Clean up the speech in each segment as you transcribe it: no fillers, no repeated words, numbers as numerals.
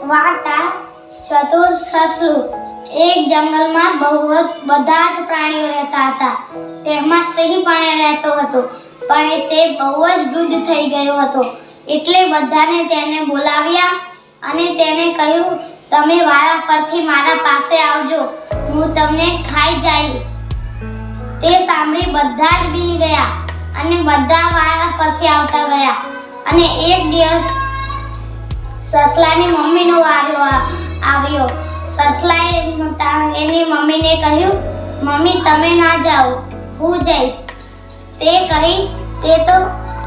વાર્તા ચતુર સસલું. એક જંગલમાં બધા જ પ્રાણીઓ રહેતા હતા. તેમાં સિંહ પણ રહેતો હતો, પણ તે બહુ જ વૃદ્ધ થઈ ગયો હતો. એટલે બધાને તેને બોલાવ્યા અને તેને કહ્યું, તમે વારાફરતી મારા પાસે આવજો, હું તમને ખાઈ જઈશ. તે સાંભળી બધા જ બી ગયા અને બધા વારાફરતી આવતા ગયા. અને એક દિવસ સસલાની મમ્મીનો વારો આવ્યો. સસલાએ એની મમ્મીને કહ્યું, મમ્મી તમે ના જાઓ, હું જઈશ. તે કહી તે તો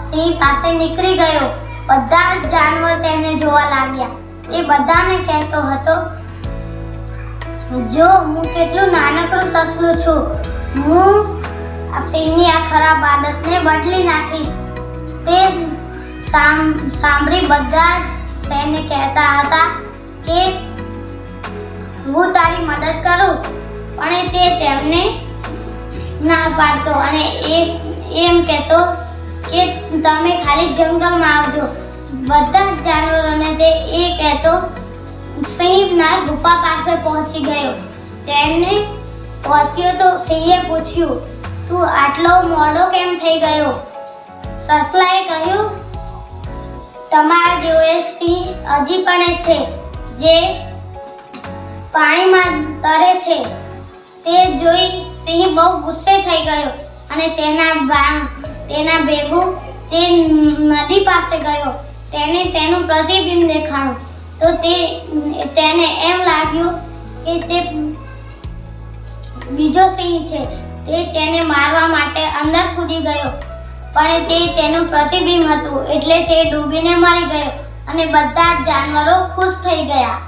સિંહ પાસે નીકળી ગયો. બધા જ જાનવર તેને જોવા લાગ્યા. તે બધાને કહેતો હતો, જો હું કેટલું નાનકડું સસલું છું, હું સિંહની આ ખરાબ આદતને બદલી નાખીશ. તે સાંભળી બધા જ તેને કહેતા હતા કે હું તારી મદદ કરું, પણ તે તેમને ના પાડતો અને એમ કહેતો કે તમે ખાલી જંગલમાં આવજો. બધા જ જાનવરોને તે કહેતો. સિંહના ગુફા પાસે પહોંચી ગયો. તેને પહોંચ્યો તો સિંહે પૂછ્યું, તું આટલો મોડો કેમ થઈ ગયો? સસલાએ કહ્યું, તમારા જેવો એક સિંહ હજી પણ છે જે પાણીમાં તરે છે. તે જોઈ સિંહ બહુ ગુસ્સે થઈ ગયો અને તેના ભેગું તે નદી પાસે ગયો. તેને તેનું પ્રતિબિંબ દેખાણું તો તેને એમ લાગ્યું કે તે બીજો સિંહ છે. તે તેને મારવા માટે અંદર કૂદી ગયો, પણ તે તેનું પ્રતિબિંબ હતું એટલે તે ડૂબીને મરી ગયો અને બધા જ જાનવરો ખુશ થઈ ગયા.